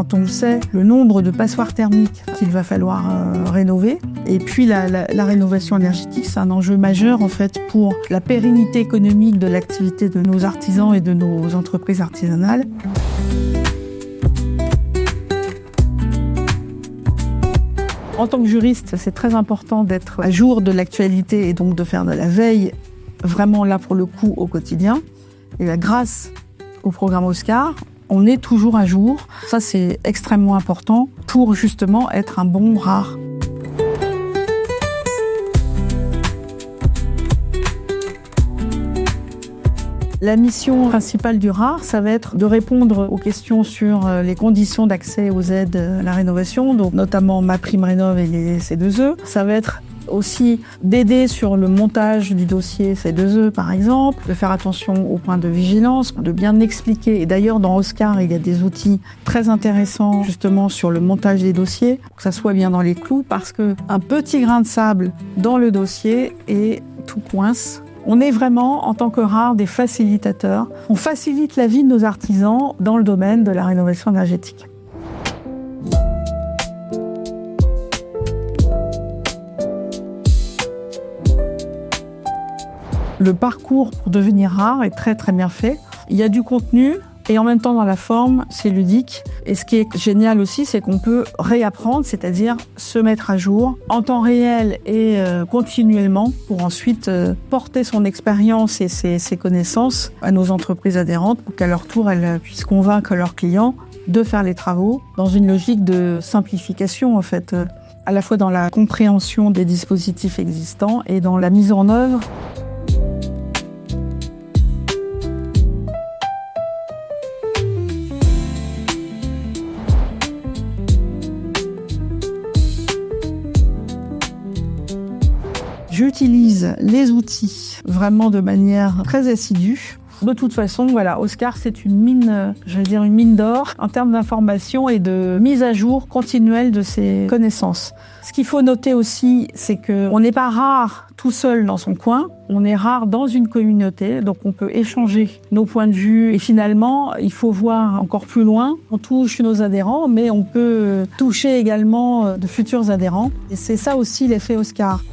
quand on sait le nombre de passoires thermiques qu'il va falloir rénover. Et puis la rénovation énergétique, c'est un enjeu majeur en fait pour la pérennité économique de l'activité de nos artisans et de nos entreprises artisanales. En tant que juriste, c'est très important d'être à jour de l'actualité et donc de faire de la veille vraiment là pour le coup au quotidien. Et là, grâce au programme Oscar, on est toujours à jour. Ça, c'est extrêmement important pour justement être un bon rare. La mission principale du rare, ça va être de répondre aux questions sur les conditions d'accès aux aides à la rénovation, donc notamment MaPrimeRénov' et les C2E. Ça va être aussi d'aider sur le montage du dossier C2E, par exemple, de faire attention aux points de vigilance, de bien expliquer. Et d'ailleurs, dans Oscar, il y a des outils très intéressants justement sur le montage des dossiers, pour que ça soit bien dans les clous, parce qu'un petit grain de sable dans le dossier et tout coince. On est vraiment, en tant que rare, des facilitateurs. On facilite la vie de nos artisans dans le domaine de la rénovation énergétique. Le parcours pour devenir rare est très très bien fait. Il y a du contenu et en même temps dans la forme, c'est ludique. Et ce qui est génial aussi, c'est qu'on peut réapprendre, c'est-à-dire se mettre à jour en temps réel et continuellement pour ensuite porter son expérience et ses connaissances à nos entreprises adhérentes pour qu'à leur tour, elles puissent convaincre leurs clients de faire les travaux dans une logique de simplification en fait, à la fois dans la compréhension des dispositifs existants et dans la mise en œuvre. J'utilise les outils vraiment de manière très assidue. De toute façon, voilà, Oscar, c'est une mine, une mine d'or en termes d'information et de mise à jour continuelle de ses connaissances. Ce qu'il faut noter aussi, c'est qu'on n'est pas rare tout seul dans son coin, on est rare dans une communauté, donc on peut échanger nos points de vue. Et finalement, il faut voir encore plus loin. On touche nos adhérents, mais on peut toucher également de futurs adhérents. Et c'est ça aussi l'effet Oscar.